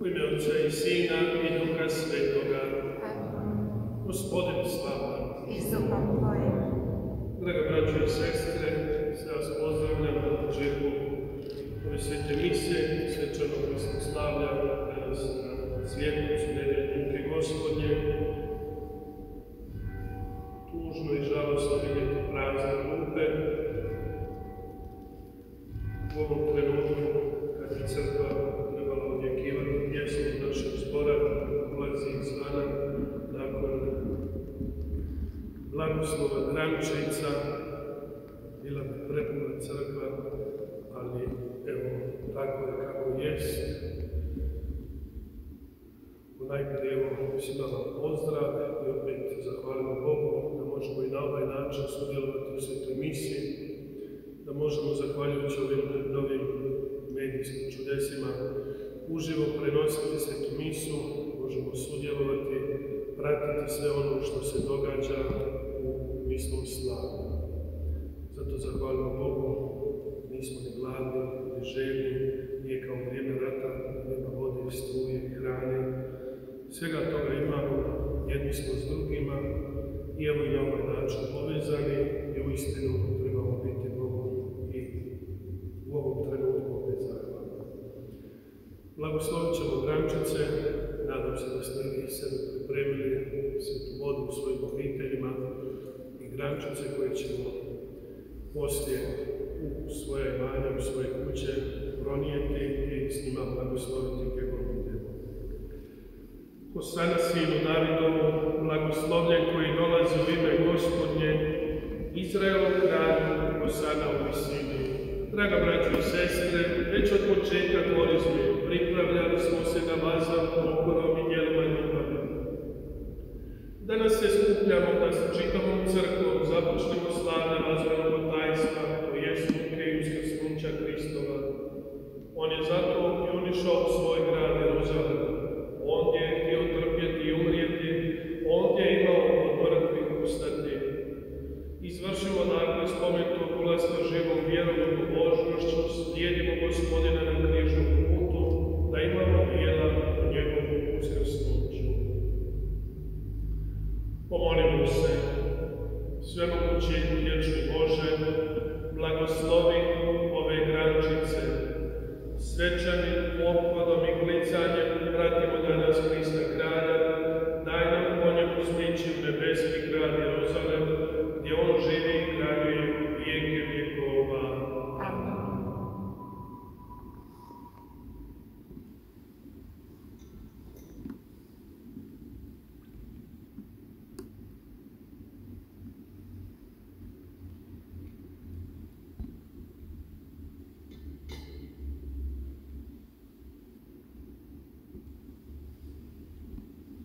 U ime Otca i Sina i Duha Svetoga. Gospodin slava. I s duhom tvojim. Draga braćo i sestre, sve vas pozdravljam na početku ove svete mise, svečanog Hristovslavlja, danas na svjetnicu nedelje muke Gospodnje. Tužno i žalostno vidjeti prazne klupe. U ovom trenutku, kad je crkva trebala odjekivati pjesmu našeg zbora, ulazi izvana nakon blagoslova Grančica, bila bi prepuna crkva, ali evo, tako je kako jest. Najprije evo svima vam pozdrav i opet zahvalimo Bogu da možemo i na ovaj način sudjelovati u svetoj misiji, da možemo, zahvaljujući ovim novim medijskim čudesima, uživo prenositi svetu misu, možemo sudjelovati, pratiti sve ono što se događa u misnom slavu. Zato zahvalimo Bogu, nismo ni gladni, ni željni, nije kao vrijeme rata, nema vode, struje, hrane. Svega toga imamo, jedni smo s drugima i evo i na ovaj način povezani i uistinu trebamo biti Bogu i u ovom trenutku opet zahvalni. Blagoslovit ćemo Grančice, nadam se da ste i sebe pripremili svetu vodu u svojim obiteljima i Grančice koje ćemo poslije u svoje imanja, u svoje kuće pronijeti i s njima blagosloviti Georgiju. Hosana sinu Davidovu, blagoslovljen koji dolazi u ime Gospodnje, Izraelov kralj, Hosana u visini. Draga braćo i sestre, već od početka korizme pripravljali smo se na vazal pokorom i djelima ljubavi. Danas se skupljamo da sa čitavom crkvom započnemo slavne vazalnog tajstva, to jest muke i uskrsnuća Hristova. On je zato i unišao svoj grad Jeruzalem. Ondje je htio trpjeti i umrijeti, ondje je imao od mrtvih ustati. Izvršimo dakle spomenutog ulaska živom vjerom i pobožnošću, slijedimo Gospodina na križnom putu, da imamo djela u njegovu uskrsnuću. Pomolimo se, svemogući i vječni Bože, blagoslovi ove Grančice, svečanim ophodom i klicanjem pratimo danas Hrista Kralja, daj nam po njemu sličim nebeski grad Jeruzalem, gdje on živi i kraljuje vijeke vjekova. Amen.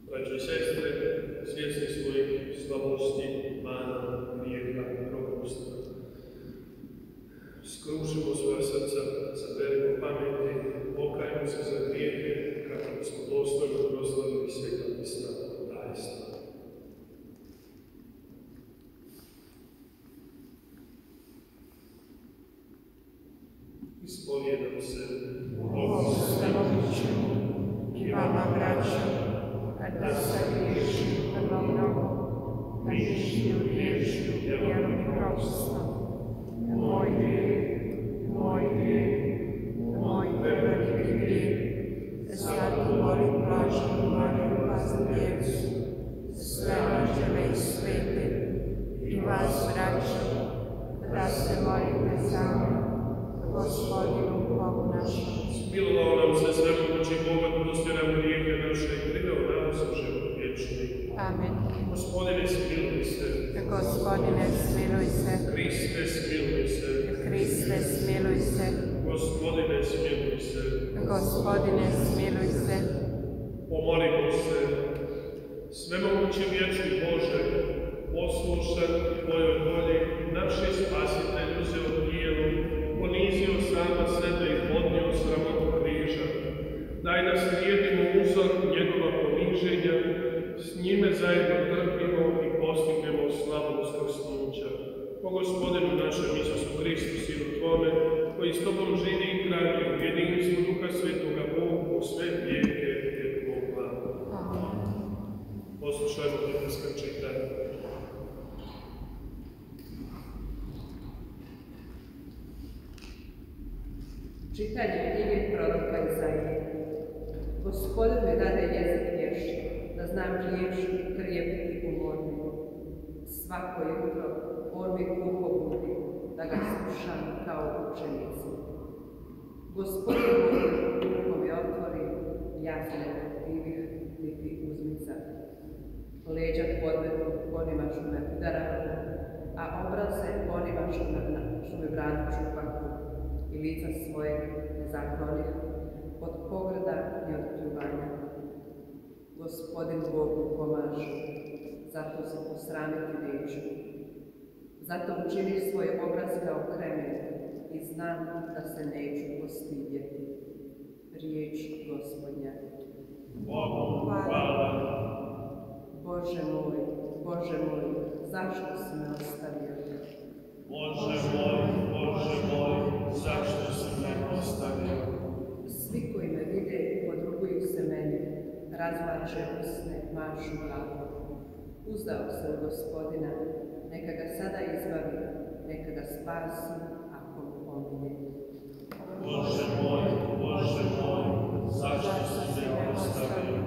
Braćo i sestre, svjesni svojih slabosti, mana, grijeha i propusta. Skrušimo svoja srca, saberimo pameti, pokajmo se za grijehe, kako bismo dostojno proslavili sveta misna tajstva. Ispovijedam se Bogu svemogućemu i vama, braćo, da se griješi prvo mnogo, da mišlju, riječju, djelom i propustom. Moj veliki grijeh, zato molim blaženu Mariju vas djecu, sve anđele i svete, i vas, braćo, da se molite za mene, Gospodinu Bogu našem. Smilovao nam se svemogući Bog, oprosti nam grijehe naše i priveo nam se život vječni. Amen. Gospodine, smiluj se. Gospodine, smiluj se. Kriste, smiluj se. Kriste, smiluj se. Gospodine, smiluj se. Gospodine, smiluj se. Pomolimo se. Svemogući vječni Bože, poslušan Tvojoj volji, naši Spasitelj uzeo tijelo, ponizio sama sebe i podnio sramotu križa. Daj da slijedimo uzor njegova poniženja, s njime zajedno trpimo i postignemo slavu uskrsnuća. Po Gospodinu našem Isusu Hristu, Sinu Tvome, koji s Tobom živi i kraljuje u jedinstvu Duha Svetoga Bogu u sve vijeke. Poslušajmo biblijska čitanja. Čitanje knjige proroka Izaije. Gospodin mi dade jezik vješt, da znam riječ krijepiti u morbi. Svako jutro on mi uho budi, da ga slušam kao učenici. Gospodin moj uho mi otvori, ja se ne protivih niti uzmica. Leđa podmetu onima što me udaraju, a obraze onima što me vratu čupaku i lica svoje ne zaklonih od pogrda i od pljuvanja. Gospodin Bog mi pomaže, zato se posramiti neću. Zato učini svoj obraz kao kremen i znam da se neću postidjeti. Riječ Gospodnja. Bogu hvala. Bože moj, zašto si me ostavio? Bože moj, zašto si me ostavio? Svi koji me vide podruguju se meni, razvlače usne, mašu glavu. Uzdao se u Gospodina, neka ga sada izbavi, neka ga spasi, ako mu pomine. Bože moj, zašto si me ostavio?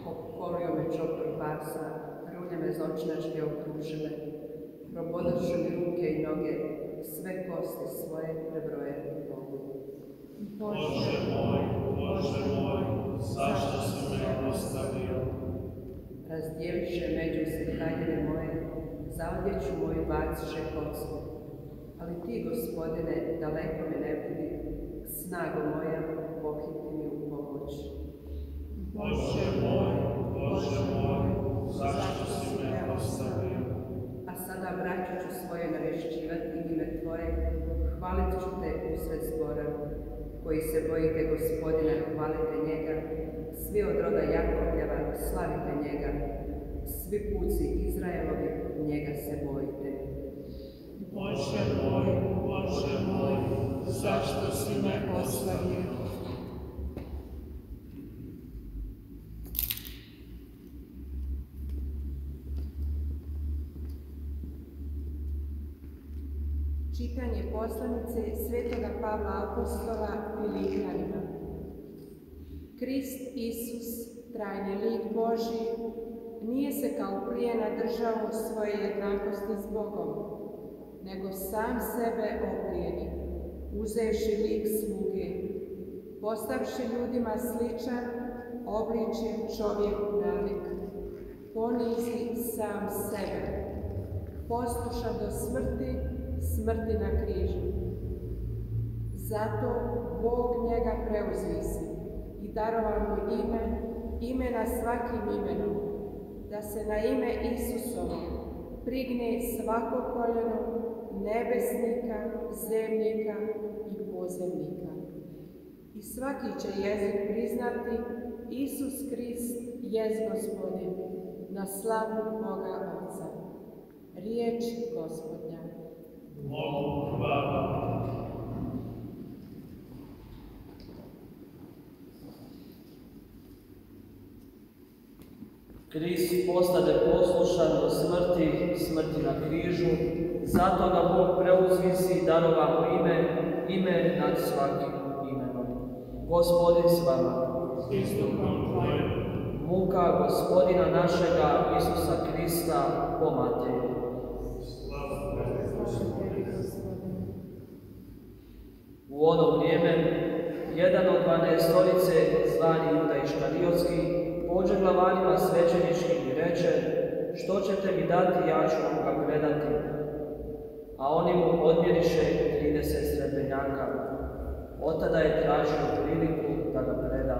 Opkolio me čopor pasa, rulje me zočnačke okružile, probodoše mi ruke i noge, sve kosti svoje prebroje Bogu. Bože moj, zašto si me ostavio? Razdjeliše među se haljine moje, za odjeću moju baciše kocku. Ali ti, Gospodine, daleko me ne budi, snago moja, pohiti mi u pomoć. Bože moj, zašto si me ostavio? A sada vraću ću svoje navješćivati ime Tvoje, hvalit ću te usred zbora. Koji se bojite Gospodina, hvalite njega, svi od roda Jakovljeva, slavite njega, svi puci Izraelovi, njega se bojite. Bože moj, zašto si me ostavio? Čitanje poslanice Svetoga Pavla Apostola Filipljanima. Krist Isus, trajni lik Božji, nije se kao plijena držao svoje jednakosti s Bogom, nego sam sebe oplijeni, uzevši lik sluge, postavši ljudima sličan, obličjem čovjeku nalik, ponizi sam sebe, posluša do smrti na križu. Zato Bog njega preuzvisi i darova mu ime na svakim imenom, da se na ime Isusovo prigne svako koljeno nebesnika, zemljika i podzemnika. I svaki će jezik priznati Isus Krist jest Gospodin, na slavu Boga Otca. Riječ Gospodnja. Bogu hvala. Krist postade poslušan do smrti na križu, zato ga Bog preuzvisi i darova mu ime nad svakim imenom. Gospodin s vama. Muka Gospodina našega Isusa Krista po Mateju. U ono vrijeme, jedan od 12-torice, zvani Juda Iškariotski, pođe glavarima svećeničkim i reče: što ćete mi dati, ja ću vam ga predati. A oni mu odmjeriše 30 srebrnjaka. Otada je tražio priliku da ga preda.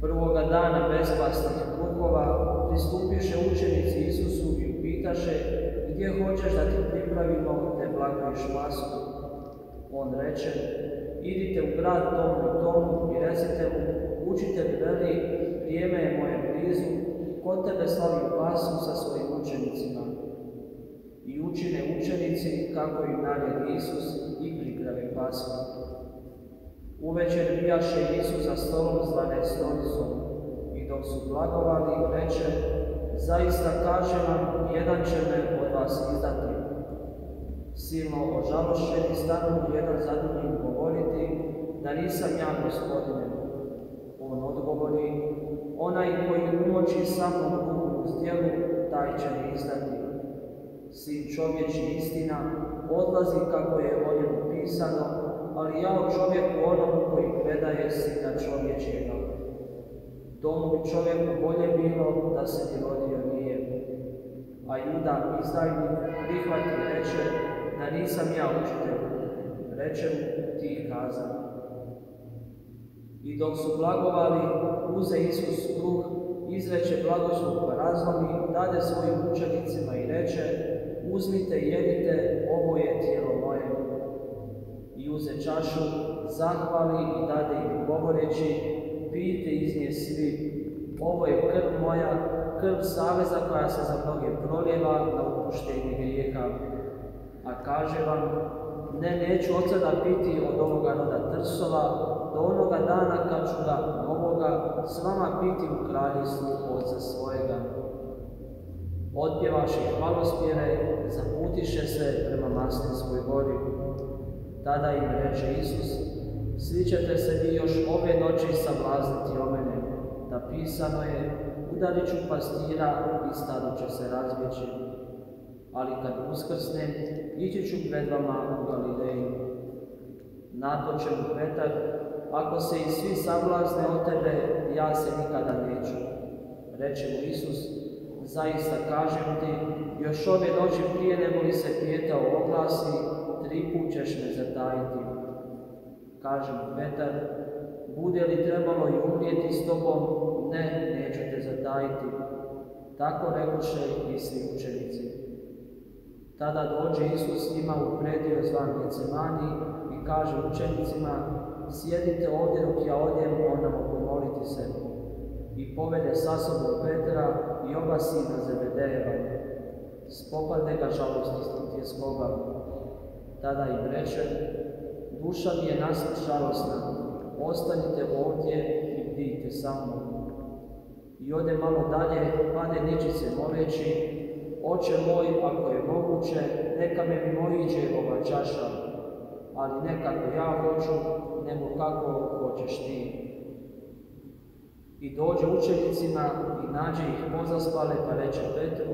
Prvoga dana bespasnih kruhova pristupiše učenici Isusu i upitaše: gdje hoćeš da ti pripravimo te blaguješ pasu? On reče: idite u grad tomu i recite mu: učitelj veli, vrijeme je moje blizu, kod tebe slavim pasu sa svojim učenicima. I učine učenici kako im naredi Isus i pripravi pasu. Uvečer bijaše Isus za stolom s 12-toricom i dok su blagovali, reče, zaista kažem vam, jedan će me od vas izdati. Silno ožalošćeni stanu jedan za drugim govoriti, da nisam ja, Gospodine. On odgovori, onaj koji umoči samom Duhu u zdjelu, taj će me izdati. Sin čovječji, istina, odlazi kako je o njemu pisano, ali ja o čovjeku onomu koji predaje Sina čovječjega. Tomu bi čovjeku bolje bilo da se ni rodio nije. A Juda, izdajnik, prihvati i reče, da nisam ja učitelj. Reče mu, ti kazao. I dok su blagovali, uze Isus kruh, izreče blagoslov parazlom i dade svojim učenicima i reče, uzmite i jedite, ovo je tijelo moje. I uze čašu, zahvali i dade im govoreći, pijte iz nje svi, ovo je krv moja, krv saveza koja se za mnoge prolijeva na oproštenje grijeha. A kaže vam, neću od sada piti od ovoga roda trsova, do onoga dana kad ću ga novoga s vama piti u kraljestvu Oca svojega. Otpjevaši hvalospjeve, zaputiše se prema Maslinskoj gori. Tada im reče Isus, svi ćete se vi još ove noći sablazniti o mene, da pisano je, udarit ću pastira i stado će se razbjeći. Ali kad uskrsnem, ići ću pred vama u Galileju. Na to će mu Petar, ako se i svi sablazne od tebe, ja se nikada neću. Reče mu Isus, zaista kažem ti, još ove noći prije nego li se Pijetao oglasi, 3 put ćeš me zatajiti. Kaže mu Petar, bude li trebalo i umrijeti s tobom, neću te zatajiti. Tako rekoše i svi učenici. Tada dođe Isus s njima u predio zvan Getsemani i kaže učenicima, sjedite ovdje dok ja odem onamo pomoliti se. I povede sa sobom Petra i oba sina Zebedejeva. Spopade ga žalost i tjeskoba. Tada im reče, duša mi je nasmrt žalosna, ostanite ovdje i bdijte sa mnom. I ode malo dalje, pade ničice moleći, Oče moj, ako je moguće, neka me mimoiđe ova čaša, ali ne kako ja hoću, nego kako hoćeš ti. I dođe učenicima i nađe ih pozaspale, pa reče Petru,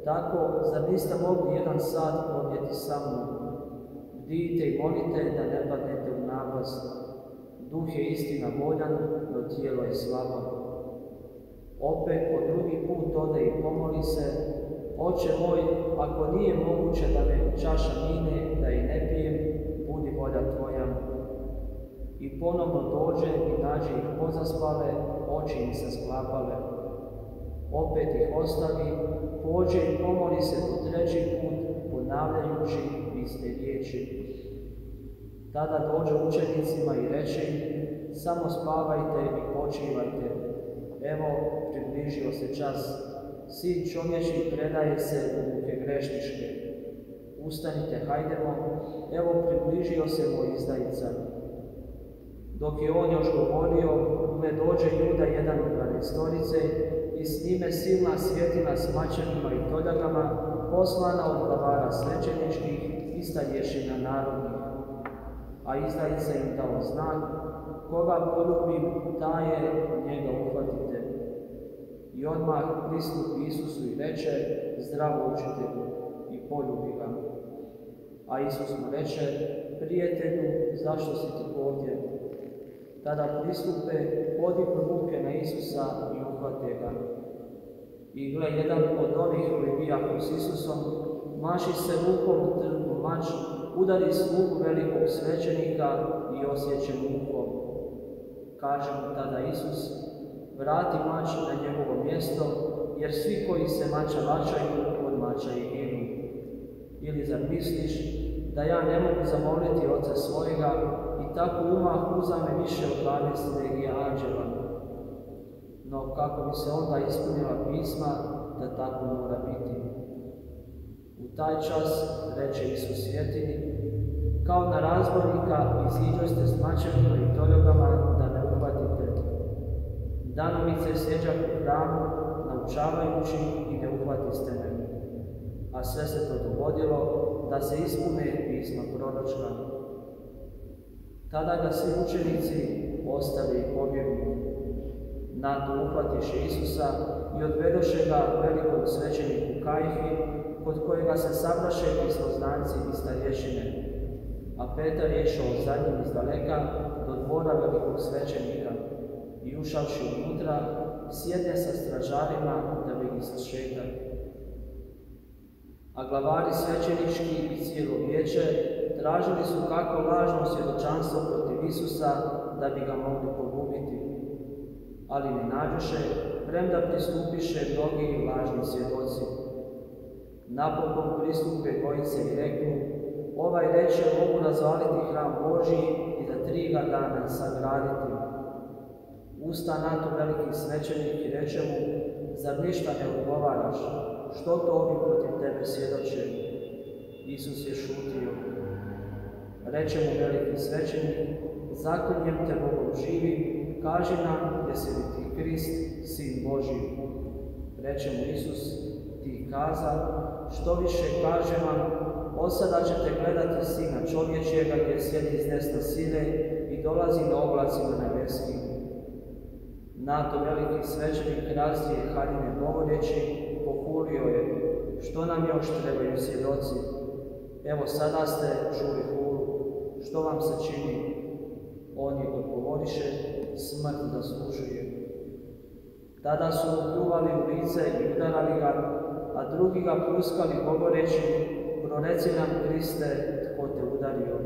tako, zar niste mogli 1 sat podnijeti sa mnom? Bdijte i molite da ne padnete u napast. Duh je istina voljan, no tijelo je slabo. Opet po drugi put ode i pomoli se, Oče moj, ako nije moguće da me čaša mine, da i ne pijem, budi volja tvoja. I ponovno dođe i nađe ih pozaspale, oči im se sklapale. Opet ih ostavi, pođe i pomoli se po 3. put, ponavljajući iste riječi. Tada dođe učenicima i reče im, samo spavajte i počivajte. Evo, približio se čas. Sin čovječji predaje se u ruke grešničke. Ustanite, hajdemo, evo približio se moj izdajica. Dok je on još govorio, gle dođe Juda, jedan od 12 i s njime silna svjetina s mačevima i toljagama, poslana od glavara svećeničkih i starješina narodnih. A izdajica im dao znak, koga poljubim, taj je, njega uhvatite. I odmah pristupi Isusu i reče, zdravo učitelju, i poljubi ga. A Isus mu reče, prijatelju, zašto si ti ovdje? Tada pristupe, podignu ruke na Isusa i uhvate ga. I gle, jedan od onih koji bijahu s Isusom, maši se rukom u trku mač, udari slugu velikog svećenika i osjeće mukom. Kaže mu tada Isus, vrati mač na njegovo mjesto, jer svi koji se mača lačaju, od mača i ginu. Ili zar misliš da ja ne mogu zamoliti Oca svojega i tako umah uzame više od 12 legija anđela? No kako bi se onda ispunila pisma, da tako mora biti. U taj čas, reče Isus svjetini, kao na razbornika iziđoste s mačevima i toljogama da me uhvatite. danovice sjeđah u hramu, naučavajući i ne uhvatiste me. A sve se to dogodilo da se ispune pisma proročka. Tada ga svi učenici ostali i pobjegli. Na to uhvatiše Isusa i odvedoše ga velikom svećeniku Kajfi, kod kojega se sabraše pismoznanci i starješine. A Petar je išao za njim izdaleka do dvora velikog svećenika i ušavši unutra, sjedne sa stražarima da bi ih sašetali. A glavari svećenički i cijelo vijeće tražili su kako lažno svjedočanstvo protiv Isusa da bi ga mogli pogubiti. Ali ne nađoše, premda pristupiše mnogi lažni svjedoci. Napokon pristupe dvojice i reknu: ovaj reče mogu razvaliti hram Božji i za 3 dana sagraditi. Usta na to veliki svećenik i reče mu: zar ništa ne odgovaraš? Što to ovi protiv tebe svjedoče? Isus je šutio. Reče mu veliki svećenik: zaklinjem te Bogom živi, kaži nam jesi li ti Krist, Sin Božji. Reče mu Isus: ti kaza, što više kažem vam, osada ćete gledati Sina čovječjega gdje sjedi s desna sile i dolazi na oblacima nebeskim. Na to veliki svećenik razvije haljine govoreći, pohulio je: što nam još trebaju svjedoci? Evo sada ste čuli hulu, što vam se čini? Oni odgovoriše: smrt zaslužuje. Tada su mu pljuvali u lice i udarali ga, a drugi ga pljuskali govoreći: proreci nam, Kriste, tko te udario?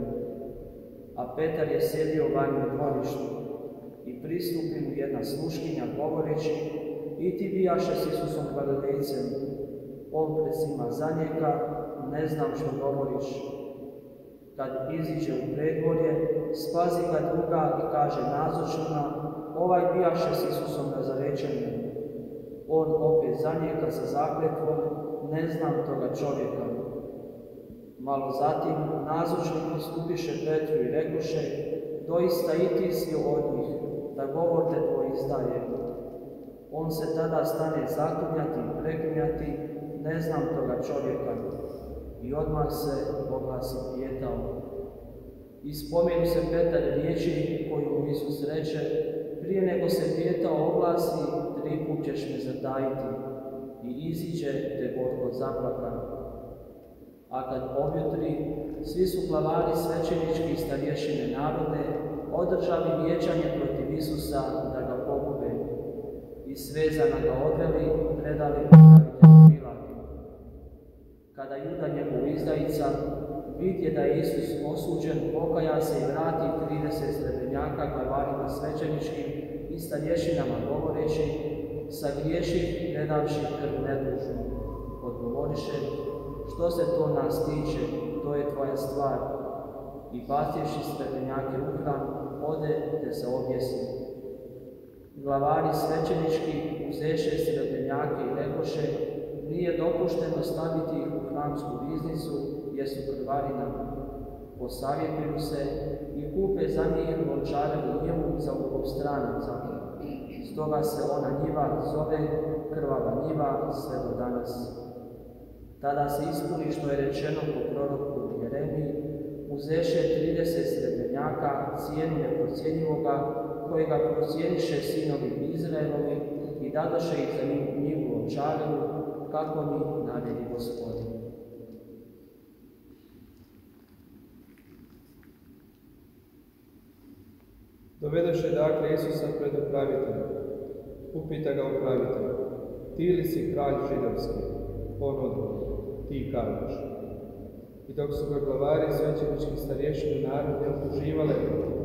A Petar je sjedio vani u dvorištu i pristupi mu jedna sluškinja govoreći: i ti bijaše s Isusom Galilejcem. On pred svima zanijeka: ne znam što govoriš. Kad iziđe u predvorje, spazi ga druga i kaže nazočnima: ovaj bijaše s Isusom Nazarečanim. On opet zanijeka sa zakletvom: ne znam toga čovjeka. Malo zatim nazočni pristupiše Petru i rekoše: doista i ti si od njih, da govor te tvoj izdaje. On se tada stane zaklinjati i preklinjati: ne znam toga čovjeka. I odmah se oglasi pijetao. I spomenu se Petar riječi koju mu Isus reče: prije nego se pijetao oglasi, 3 put ćeš me zatajiti. I iziđe te gorko zaplaka. A kad objutri, svi su glavari svećenički i starješine narodne održali vijećanje protiv Isusa da ga pogube. I svezana ga odveli, predali upravitelju Pilatu. Kada Juda njegov izdajica vidje da je Isus osuđen, pokaja se i vrati 30 srebrnjaka glavarima svećeničkim i starješinama govoreći: sagriješih predavši krv nedužnu. Odgovoriše: što se to nas tiče, to je tvoja stvar. I bacivši srebrnjake u hram, ode te se objesi. Glavari svećenički uzeše srebrnjake i rekoše: nije dopušteno staviti ih u hramsku riznicu, jer su krvarina. Posavjetuju se i kupe za njih lončarevu njivu za ukop stranaca. Stoga se ona njiva zove krvava njiva sve do danas. Tada se ispuni što je rečeno po proroku Jeremiji: uzeše 30 srebrnjaka, cijenu neprocjenjivoga, kojega procijeniše sinovi Izraelovi i dadoše ih za njivu lončarevu, kako mi naredi Gospodin. Dovedoše dakle Isusa pred upravitelja. Upita ga upravitelj: ti li si kralj židovski? On odgovori: ti kažeš. I dok su ga glavari svećenički starješine narodne optuživale,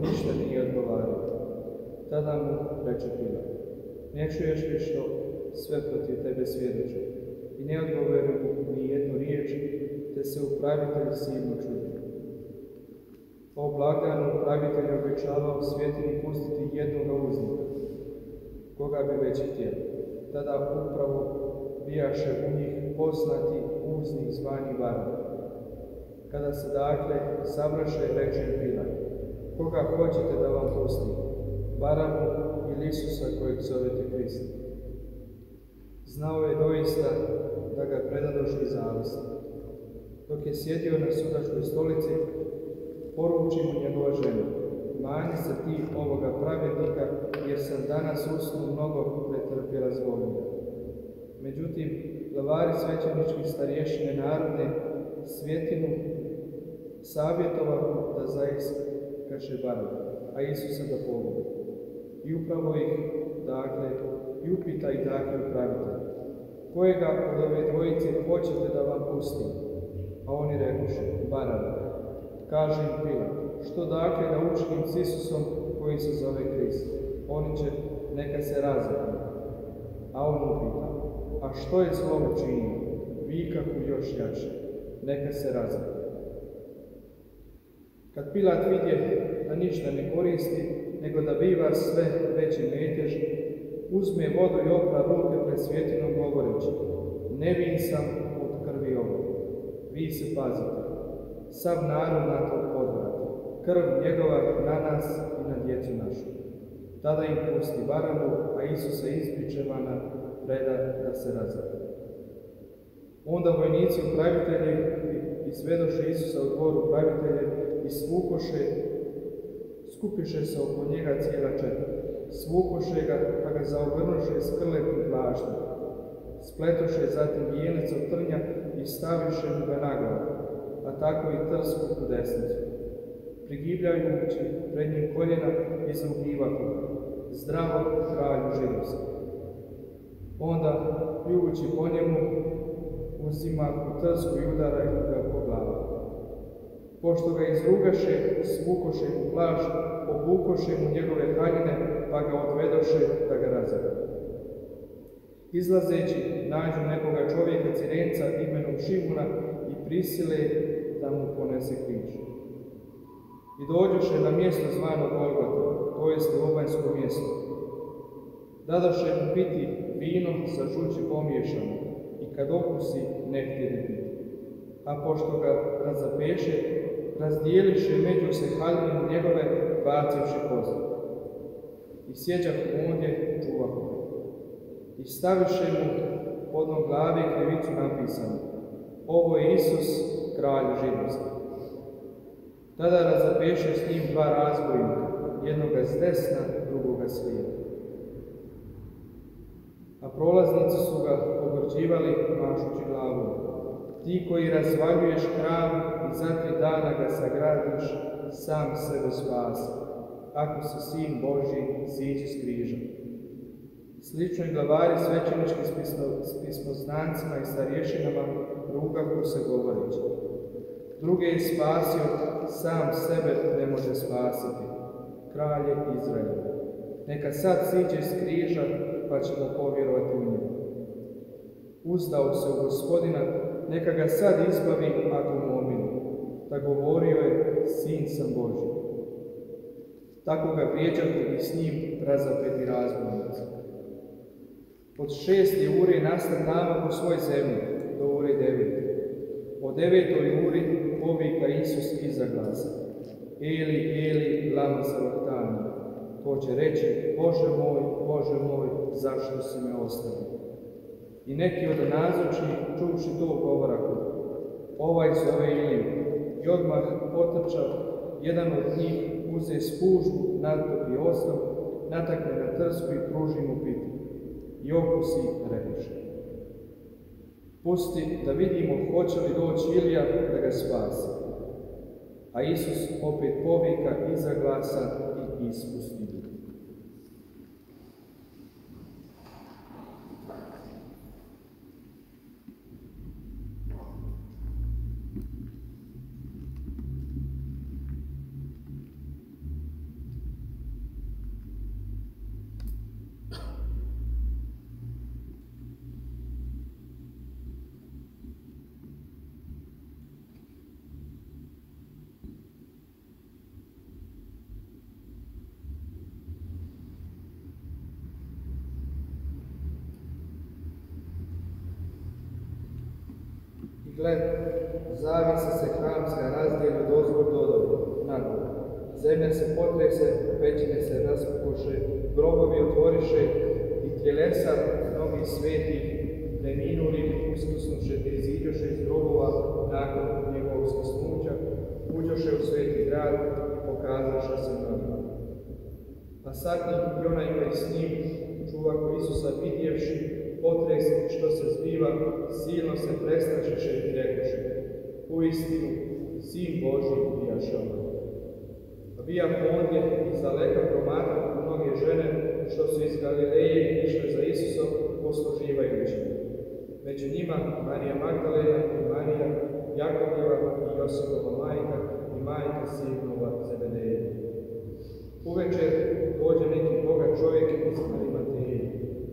ništa nije odgovarao. Tada mu reče Pilat: ne čuješ li što sve protiv tebe svjedoče? I ne odgovori mu ni jednu riječ, te se upravitelj silno čudi. O blagdanu upravitelj obećavao svjetini pustiti jednoga uznika, koga bi već htjeli. Tada upravo bijaše u njih poznati uznik zvani Baraba. Kada se dakle sabraše, reče Pilat: koga hoćete da vam pustim, Barabu ili Isusa kojeg zovete Krist. Znao je doista da ga predadoše zavisno. Dok je sjedio na sudačkoj stolici, poruči mu njegova žena: mani se ti ovoga pravednika, jer sam danas usnu mnogo pretrpjela zbog njega. Međutim, glavari svećenički starješine narodne svjetinu savjetovao da zaiskaše Barabu, a Isusa da pogube. I upravo ih, dakle, i upita i dakle upravitelj: kojega od ove dvojice hoćete da vam pustim? A oni rekoše: Barabu. Kaže im Pilat: što dakle da učinim s Isusom koji se zove Krist? Oni će: neka se razapne. A on upita: a što je zlo učinio? Vikahu još jače: neka se razapne. Kad Pilat vidje da ništa ne koristi, nego da biva sve veći metež, uzme vodu i opra ruke pred svjetinom govoreći: nevin sam od krvi ove. Vi se pazite, sav narod na to odvrati, krv njegova na nas i na djecu našu. Tada im pusti Barabu, a Isusa izbičevana preda da se razapne. Onda vojnici upravitelji izvedoše Isusa u dvoru upravitelje i skupiše se oko njega cijela četvrt. Svukoše ga, pa ga zaogrnuše skrletnim plaštem. Spletoše zatim vijenac od trnja i staviše mu ga na glavu, a tako i trsku u desnicu. Prigibljajući pred njim koljena, izrugivahu ga: zdravo kralju židovskom. Onda, pljujući po njemu, uzimahu trsku i udaraju ga po glavu. Pošto ga izrugaše, svukoše mu plašt, obukoše mu njegove haljine, pa ga odvedoše da ga razapne. Izlazeći, nađu nekoga čovjeka Cirenca imenom Šimuna i prisile da mu ponese križ. I dođoše na mjesto zvano Golgota, to jest lobanjsko mjesto. Dadoše mu piti vino sa žuči pomiješano, i kad okusi, ne htjeli piti. A pošto ga razapeše, razdijeliše među se haljine njegove, bacivši kosti. I sjeđahu ondje, čuvahu ga. I staviše mu podno glave krivicu napisano: ovo je Isus, kralj židovski. Tada razapeše s njim dva razbojnika, jednoga s desna, drugoga s lijeva. A prolaznici su ga pogorđivali mašući glavom: ti koji razvaljuješ hram i za 3 dana ga sagradiš, sam sebe spasi. Ako si sin Božji, siđi s križa. Slično i glavari svećenički s pismoznancima i starješinama rugahu se govoreći: druge je spasio, sam sebe ne može spasiti. Kralje Izraela, neka sad siđe s križa, pa ćemo povjerovati u njega. Uzdao se u Gospodina, neka ga sad izbavi ako mu omili. Da govorio je: sin sam Božji. Tako ga vrijeđahu i s njim razapeti razbojnici. Od 6. ure nastan namak u svoj zemlji do ure 9. O 9. uri povika Isus iza glasa: Eli, Eli, lama sabachthani. To će reći: Bože moj, zašto si me ostavio? I neki od nazočnih, čuvši to, govorahu: ovaj zove Iliju. I odmah potrča jedan od njih, uze spužbu, nattopi osnov, natakne na trsku i pruži mu piti. I okusi, rekoše: pusti da vidimo hoće li doći Ilija da ga spasi. A Isus opet povika iza glasa i ispusti duh. Gled, zavisa se hramska razdijeli od ozgor do nagore. zemlja se potrese, pećine se raspuše, grobovi otvoriše i tjelesa mnogih svetih preminuli uskrsnuše te iziđoše iz grobova nakon njegovog uskrsnuća, uđoše u sveti grad i pokazaše se mnogima. A satnik i onaj koji s njim čuva ko Isusa vidjevši potres što se zbiva, silno se prestrašiše i rekoše: uistinu, Sin Božji bijaše ovaj. A bijah ondje iz daleka promatrati mnoge žene što su iz Galileje išle za Isusom posluživajući. Među njima Marija Magdalena i Marija, Jakobova i Josipova majka i majka sinova Zebedeja. Uvečer dođe neki bogat čovjek iz Arimateje,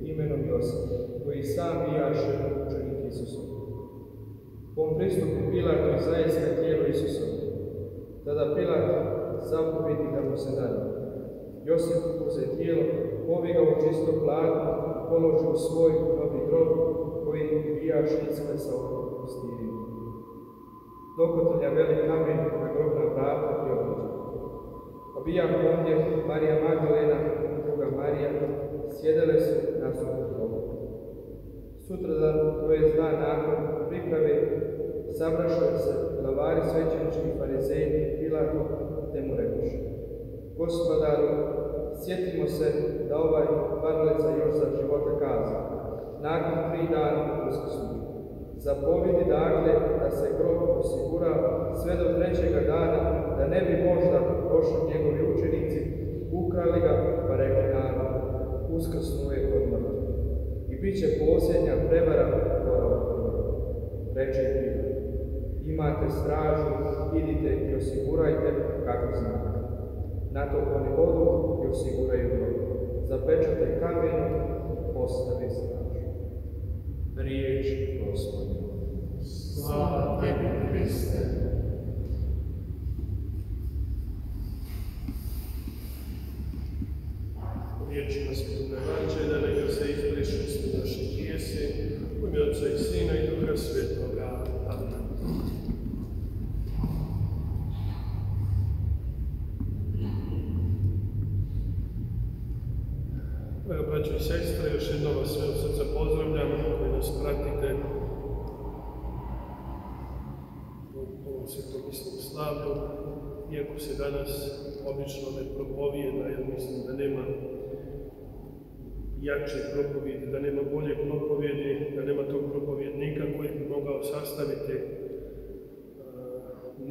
imenom Josip, koji sam bijaše učenik Isusom. On pristupi Pilatu i zaista tijelo Isusovo. Tada Pilat zapovedi da mu se dade. Josip uze tijelo, poviga u čisto pladno, položi u svoj novi grob, koji bijaš isklesao u stiriju. Dokotalja velik kamen na grobna vrata i otiđe. A bijah ondje Marija Magdalena i druga Marija sjedele su nasuprot grobu. Sutradan, to je dan nakon priprave, sabraše se glavari svećenički farizeji i Pilatu, te mu rekoše: Gospodaru, sjetimo se da ovaj varalica još za života kaza, nakon 3 dana uskrsnuće. Zapovidi dakle da se grob osigura sve do 3. dana, da ne bi možda došli njegovi učenici, ukrali ga, pa rekli narod: uskrsnuje kod mrtvih. I bit će posljednja prevara gora od prve. Reče Pilat: imate stražu, idite i osigurajte kako znate. Na to oni odu i osiguraju grob. Zapečate kamenom, postavi stražu. Riječ Gospodnja. Slava tebi, Hriste. Riječima Svetog Evanđelja neka se izbrišu svi naši grijesi, u ime Otca i Sina i Duha Svetoga. Amen. Draga braćo i sestre, još jednom vas sve od srca pozdravljam koji nas pratite u ovom svetomisnom slavlju. Iako se danas obično ne propovijeda, jer mislim da nema jače propovijedi, da nema bolje propovijedi, da nema tog propovjednika koji bi mogao sastaviti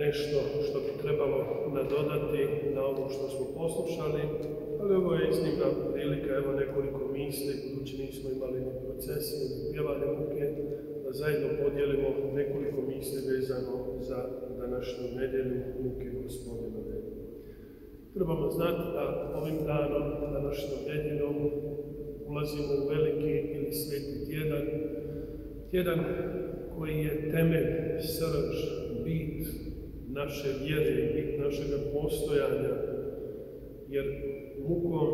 nešto što bi trebalo nadodati na ovo što smo poslušali, ali ovo je iznimna prilika, evo nekoliko misli, budući nismo imali ni procesije, ni pjevanje muke, da zajedno podijelimo nekoliko misli vezano za današnju nedjelju muke Gospodinove. Trebamo znati da ovim danom, današnjom nedjeljom, ulazimo u veliki ili sveti tjedan, tjedan koji je temelj, srž, bit naše vjere, bit našega postojanja, jer mukom,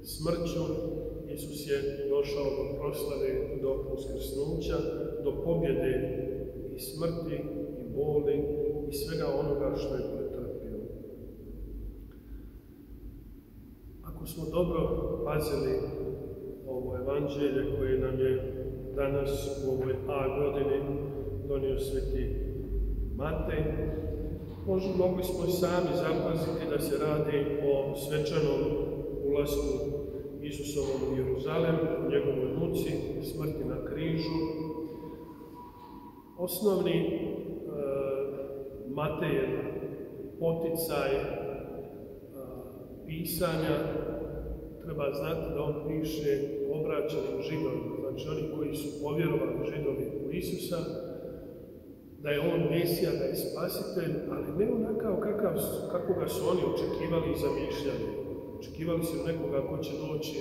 smrću, Isus je došao do proslave, do uskrsnuća, do pobjede i smrti, i boli, i svega onoga što je pretrpio. Ako smo dobro pazili ovo evanđelje koje nam je danas u ovoj A godini donio sveti Matej, mogli smo i sami zapaziti da se radi o svečanom ulasku Isusovom u Jeruzalem, u njegovoj muci, smrti na križu. Osnovni Matejev poticaj pisanja treba znati da on piše obraćenim Židovima, znači oni koji su povjerovali Židovi u Isusa, da je on Mesija, da je spasitelj, ali ne onakav kako ga su oni očekivali i zamišljali. Očekivali su nekoga ko će doći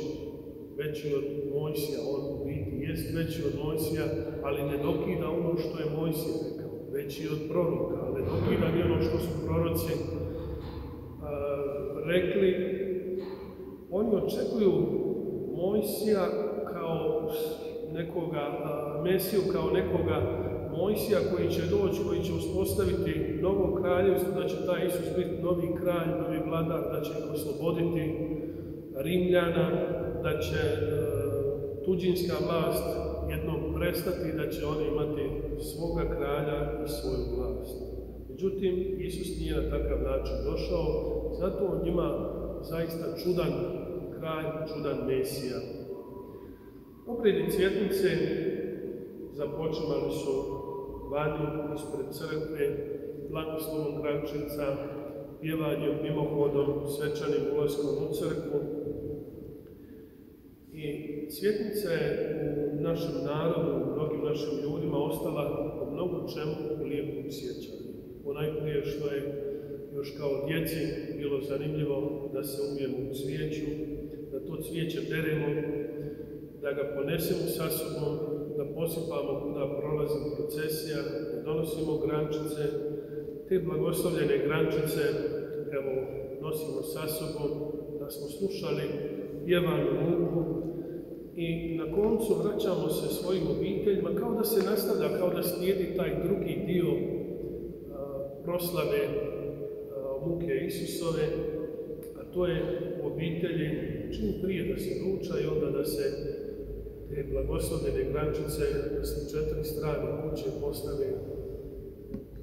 veći od Mojsija, on u biti jest veći od Mojsija, ali ne dokida ono što je Mojsije rekao, veći od proroka, ali ne dokida ni ono što su proroci rekli. Oni očekuju Mojsija kao nekoga, Mesiju kao nekoga Mojsija koji će doći, koji će uspostaviti novo kraljevstvo, da će taj Isus biti novi kralj, novi vladar, da će ih osloboditi Rimljana, da će tuđinska vlast jednom prestati, da će oni imati svoga kralja i svoju vlast. Međutim, Isus nije na takav način došao, zato on njima zaista čudan kralj, čudan Mesija. Obredi cvjetnice započimali su vani ispred crkve, blagoslovom grančica, pjevanjem mimohodom, svečanim ulaskom u crkvu. I cvjetnica je u našem narodu, u mnogim našim ljudima ostala po mnogo čemu u lijepom sjećanju. Ponajprije što je još kao djeci bilo zanimljivo da se umijemo u cvijeću, da to cvijeće beremo, da ga ponesemo sa sobom, da posipamo kuda prolazi procesija, da donosimo grančice, te blagoslovljene grančice, evo, nosimo sa sobom, da smo slušali pjevanu muku i na koncu vraćamo se svojim obiteljima, kao da se nastavlja, kao da slijedi taj drugi dio proslave muke Isusove, a to je u obitelji čim prije da se ruča i onda da se te blagoslovljene grančice s 4 strane kuće postave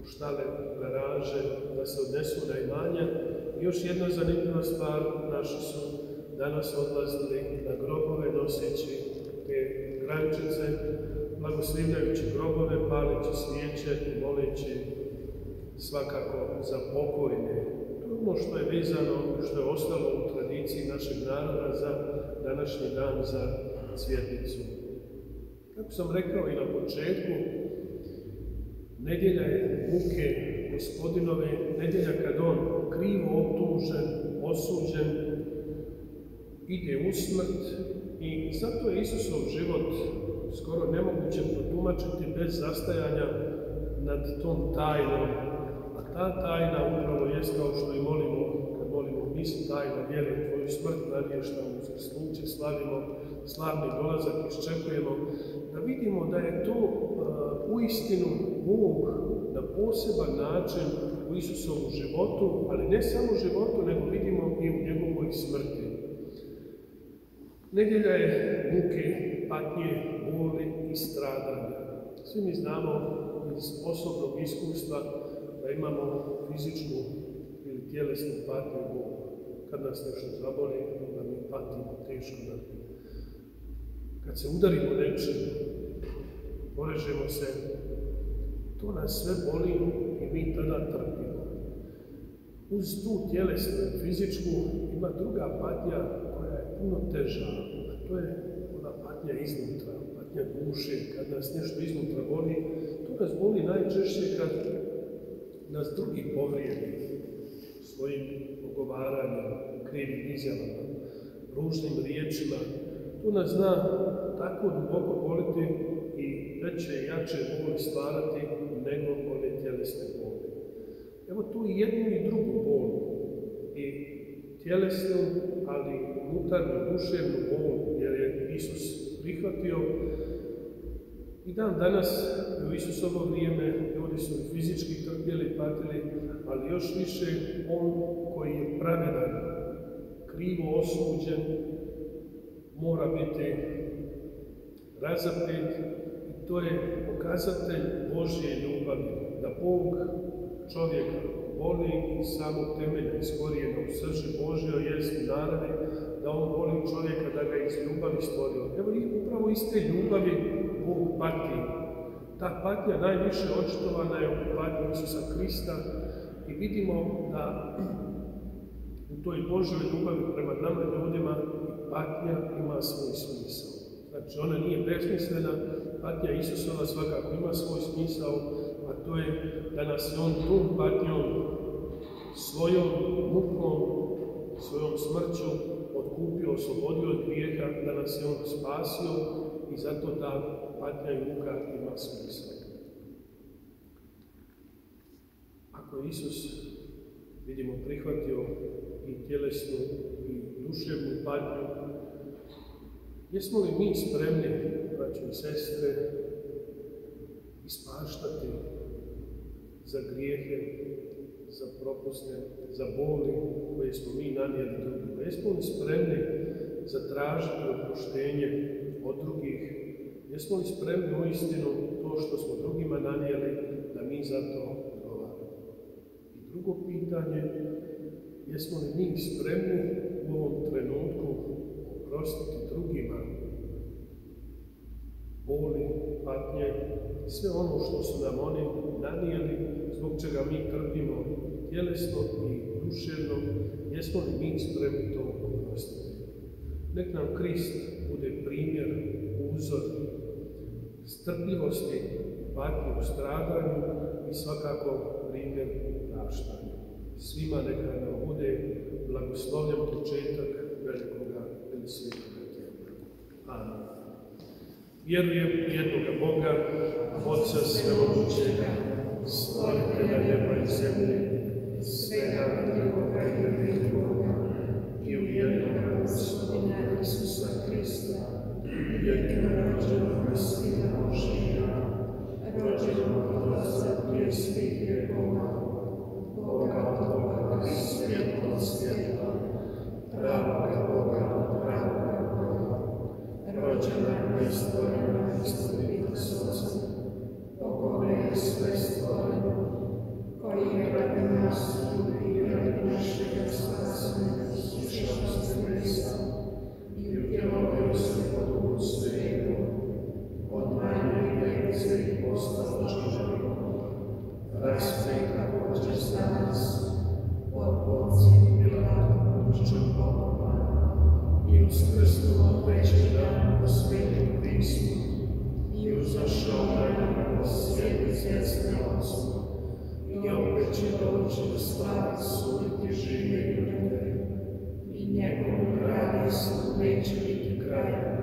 u štale, garaže, da se odnesu na imanja. I još jedna zanimljiva stvar, naši su danas odlazili na grobove noseći te grančice, blagoslivljajući grobove, paleći svijeće i moleći svakako za pokojne. To je ono što je vezano, što je ostalo u tradiciji našeg naroda za današnji dan, za cvjetnicu. Kako sam rekao i na početku, nedjelja je muke Gospodinove, nedjelja kad on krivo optužen, osuđen, ide u smrt i zato je Isusov život skoro nemoguće protumačiti bez zastajanja nad tom tajnom. A ta tajna upravo jest kao što i molimo, kad molimo mis tajna vjere, tvoju smrt navještamo, uskrsnuće slavimo, slavni dolazak iščekujemo, da vidimo da je to uistinu Bog na poseban način u Isusovom životu, ali ne samo u životu, nego vidimo i u njegovoj smrti. Nedjelja je muke, patnje, boli i stradanja. Svi mi znamo iz osobnog iskustva da imamo fizičku ili tjelesnu patnju i bol. Kad nas nešto zaboli, da mi patimo teško. Kad se udarimo nečim, porežemo se, to nas sve boli i mi tada trpimo. Uz tu tjelesnu i fizičku ima druga patnja koja je puno teža, a to je ona patnja iznutra, patnja duše, kad nas nešto iznutra boli. To nas boli najčešće kad nas drugi povrijedi svojim ogovaranjem, krivim izjavama, ružnim riječima. To nas zna tako duboko boliti i veće i jače boli stvarati nego one tjelesne boli. Evo tu i jednu i drugu bol, i tjelesnu, ali unutarnju, duševnu bol, jer je Isus prihvatio. I dan danas, u Isusovo vrijeme, ljudi su fizički trpjeli i patili, ali još više on koji je pravedan, krivo osuđen, mora biti razapet, i to je pokazatelj Božje ljubavi, da Bog čovjeka voli iz samog temelja, iz korijena, u srži Božjoj jest naravi, da on voli čovjeka, da ga iz ljubavi stvorio. Evo i upravo iz te ljubavi Bog pati. Ta patnja najviše očitovana je u patnji Isusa Krista i vidimo da u toj Božjoj ljubavi prema nama ljudima patnja ima svoj smisao. Znači ona nije besmislena, patnja Isusova svakako ima svoj smisao, a to je da nas je on tom patnjom, svojom mukom, svojom smrću otkupio, oslobodio od grijeha, da nas je on spasio i zato ta patnja i muka ima smisla. Ako je Isus, vidimo, prihvatio i tjelesnu i duševnu patnju, jesmo li mi spremni, braći i sestre, ispaštati za grijehe, za propuste, za boli koje smo mi nanijeli drugima. Jesmo li spremni zatražiti oproštenje od drugih? Jesmo li spremni uistinu to što smo drugima nanijeli da mi za to odgovaramo? I drugo pitanje, jesmo li mi spremni u ovom trenutku oprostiti drugima boli, patnje, sve ono što su nam oni nanijeli, zbog čega mi trpimo tjelesno i duševno, jesmo li mi spremni to oprostiti? Nek nam Krist bude primjer, uzor strpljivosti, patnje u stradanju i svakako primjer praštanja. Svima neka nam bude blagoslovljen početak velikoga ili svetoga tjedna. Amen. Vjerujem u jednoga Boga, Otca svemogućega, stvoritelja neba i zemlje, svega drugoga i nevidljivoga, i u jednoga Gospodina Isusa Krista, jedinorođenog Sina Božjega, rođenog od Otca prije svih vjekova, Boga od Boga i svjetlo od svjetla, pravoga Boga od pravoga Boga, rođena i stvorena istinita s Otcem, po kome je sve stvoreno, koji je radi nas i radi našega spasenja sišao s nebesa i utjelovio se po Duhu Svetom, od Marije Djevice i postao čovjekom, raspet također za nas, od Poncija Pilatom mučen pokopan i uskrsnuo treći dan po Svetom pismu i uzašao na nebo sjedi s desne Otcu i opet će doći u slavi suditi žive i mrtve i njegovom kraljevstvu neće biti kraja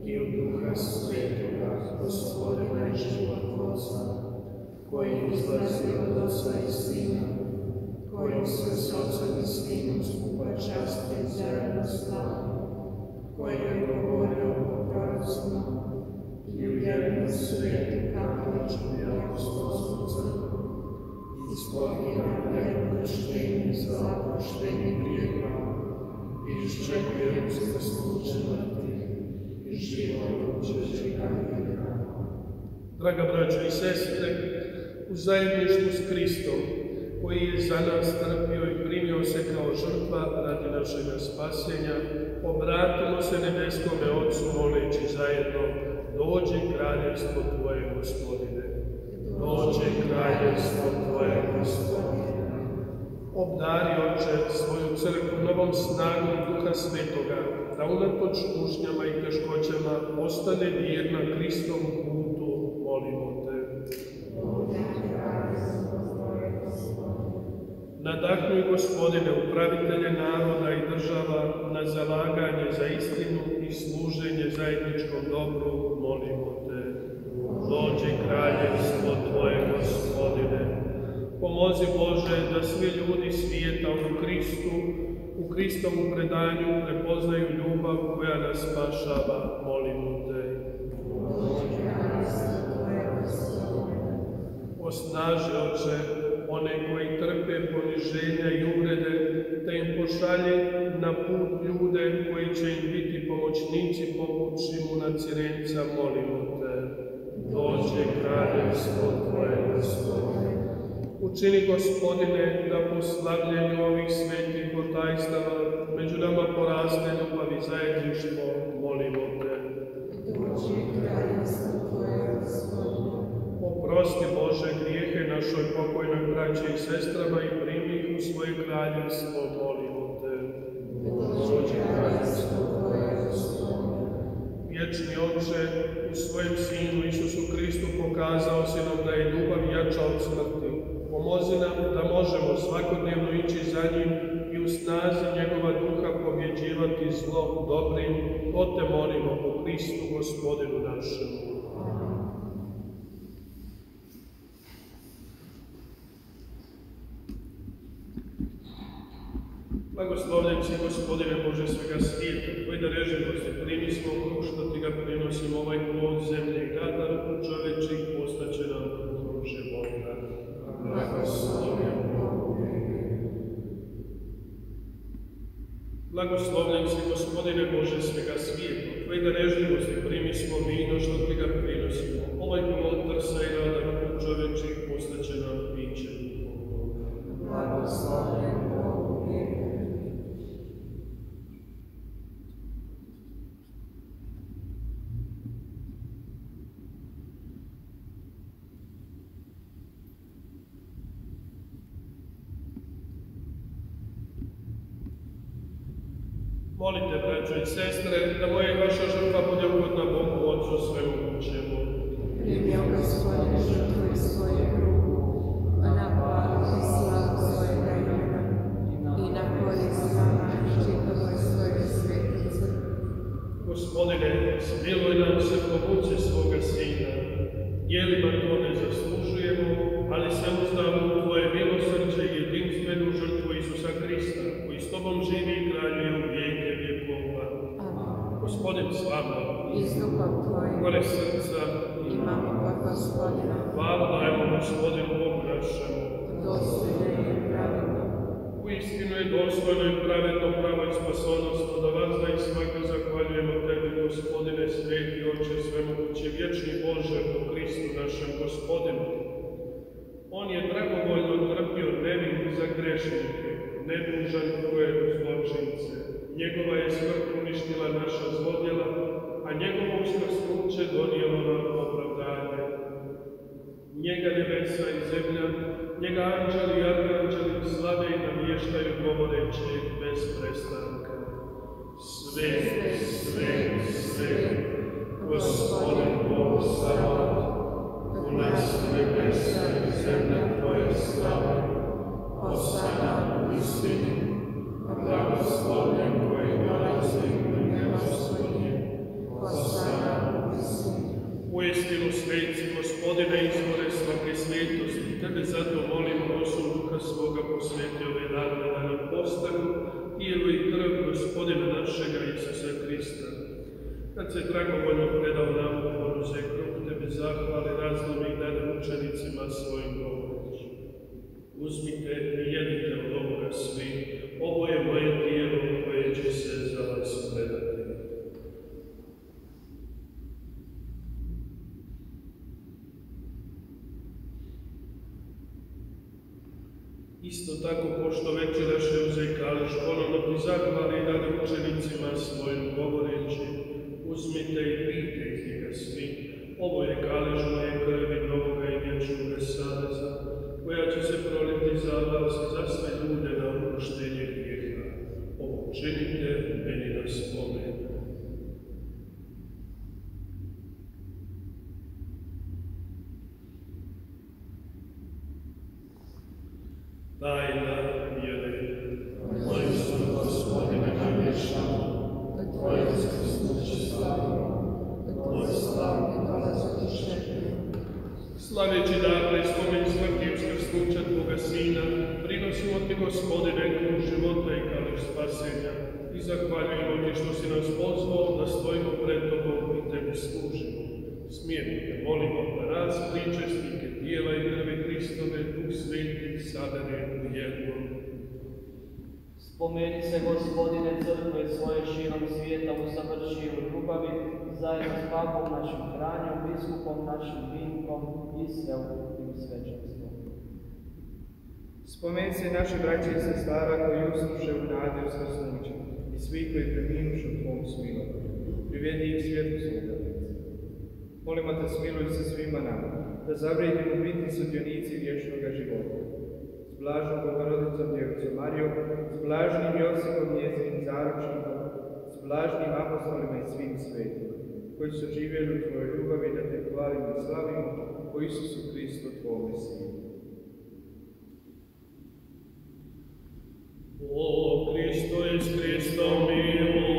i u Duha Svetoga Gospodina i životvorca koji izlazi od Otca i Sina, koji se s Otcem i Sinom skupa časti zajedno slavi, koji je govorio o prorocima i u jednu svetu katoličku i apostolsku crkvu, ispovjedam jedno krštenje za oproštenje grijeha i iščekujem uskrsnuće mrtvih i život vječnoga vijeka. Draga braćo i sestre, u zajedništvu s Kristom, koji je za nas trpio i primio se kao žrtva radi našega spasenja, obratimo se nebeskome Otcu moleći zajedno: dođi kraljevstvo Tvoje, Gospodine, dođi kraljevstvo Tvoje, Gospodine. Obdari, Oče, svoju crkvu novom snagom Duha Svetoga, da unatoč kušnjama i teškoćama ostane vjerna Kristovu putu, molimo Te. Nadahnuj, Gospodine, upravitelje naroda i država na zalaganje za istinu i služenje zajedničkom dobru, molimo Te. Dođi kraljevstvo Tvoje, Gospodine. Pomozi, Bože, da svi ljudi svijeta u Kristovu predanju prepoznaju ljubav koja nas spašava, molimo Te. Osnaži, Oče, one koji trpe poniženja i uvrede, te im pošalji na put ljude koji će im biti pomoćnici poput Šimuna Cirenca, molimo Te. Dođi kraljevstvo Tvoje, Gospodine. Učini, Gospodine, da po slavljenju ovih svetih otajstava među nama poraste ljubav i zajedništvo, molimo Te. Dođi kraljevstvo Tvoje, Gospodine. Oprosti, Bože, grijehe našoj pokojnoj braći i sestrama i primi ih u svoje kraljevstvo, molimo Te. Dođi kraljevstvo Tvoje, Gospodine. Vječni Oče, u svojem Sinu Isusu Kristu pokazao si nam da je ljubav jača od smrti. Pomozi nam da možemo svakodnevno ići za njim i u snazi njegova duha pobjeđivati zlo dobrim. To Te molimo po Kristu Gospodinu našemu. Blagoslovljen si, Gospodine Bože svega svijeta, tvoj darežljivosti, primi smo kruh što ti ga prinosimo, ovaj plod zemlje i rada ruku čovječih, postaće nam kruh života. Blagoslovljen Bogu. Blagoslovljen si, Gospodine Bože svega svijeta, tvoj darežljivosti, primi smo vino što ti ga prinosimo, ovaj plod trsa i rada ruku čovječih, postaće nam piće duhovnoga. Blagoslovljen Bogu. Molite, braćo i sestre, da moja i vaša žrtva bude ugodna Bogu, Otcu svemogućemu. Primio Gospodin žrtvu iz svojeg ruku, a na hvalu i slavu svojega imena i na korist nama i čitavoj svojoj svetoj crkvi. Gospodine, smiluj nam se po muci svoga Sina. Djelima to ne zaslužujemo, ali se uzdamo u tvoje milosrđe i jedinstvenu žrtvu Isusa Krista, koji s tobom živi i kraljuje u vijeke vjekova. Gospodin s vama, I s duhom tvojim gore srca, imamo kod Gospodina, hvala dajemo Gospodinu Bogu našemu. dostojno i pravedno. Uistinu je dostojno i pravedno, pravo i spasonosno da vas da i svako zahvaljujemo tebi, Gospodine, sveti Oče, svemogući, vječni Bože, po Kristu našem Gospodinu. On je dragovoljno trpio nevin za grešnike, nedužan koje zločince. Njegova je smrt uništila naša zlodjela, a njegovo uskrsnuće donijelo nam opravdanje. Njega nebesa i zemlja, njega anđeli i arkanđeli slave i navještaju govoreći bez prestanka. Svet, svet, svet, Gospodin Bog sabaoth, puna su nebesa i zemlja tvoje slave. Hosana u istini, blagoslovljen koji dolazi u ime Gospodnje. Hosana u istini. Uistinu, sveci, Gospodine, izvore svake svetosti, tebe zato molimo, osom Duha svoga posveti ove dane, da nam postanu tijelo i krv Gospodina našega Isusa Krista. Kad se dragovoljno predao nam poruze kruh, tebe zahvali, razlomi i dane učenicima svojim govoreći. Uzmite i jedite od ovoga svi, ovo je moje tijelo koje će se za vas predati. Isto tako, pošto večeraše uze kališ, ponovno ti zahvali i dade učenicima svojim govoreći, uzmite i pijte iz njega svi, ovo je kališ moje krvi novoga i vječnoga saveza, koja će se proliti za vas i za sve ljude na oproštenje grijeha. Ovo činite meni na spomen. Tajna vjere. Tvoj su, Gospodine, navješamo, da tvoje uskrsnuće slavimo, da tvoj slavni dolazište. Slaveći dakle i spomen smrti i uskrsnuća Tvoga Sina, prinosimo ti, Gospodine, kruh života i kališ spasenja i zahvaljujemo ti što si nas pozvao da stojimo pred Tobom i tebi služimo. Smijem te molimo da raz pričesnike tijela i krvi Hristove, Duh Sveti, sabere u jednom. Spomeni se, Gospodine, crkve svoje širom svijeta usavrši u ljubavi, zajedno s papom našim Franjom, biskupom našim Vinkom i sveukupnim svećenstvom. Spomeni se naše braće i sestara koji usluše u nade uskrsnuća i svi koji preminušu u Tvom smilovanju. Privedi ih svijetu svoga lica. Molimo te, smiluj se svima nama, da zavrijedimo biti sudionici vječnoga života. S blažnom Bogorodicom Djevicom Marijom, s blažnim Josipom njezinim zaručnikom, s blažnim apostolima i svim svetima, koji su živjeli u Tvojoj ljubavi, da te hvalimo i slavimo po Isusu Kristu, Tvome Sinu. O Kristo i s Kristom miluj.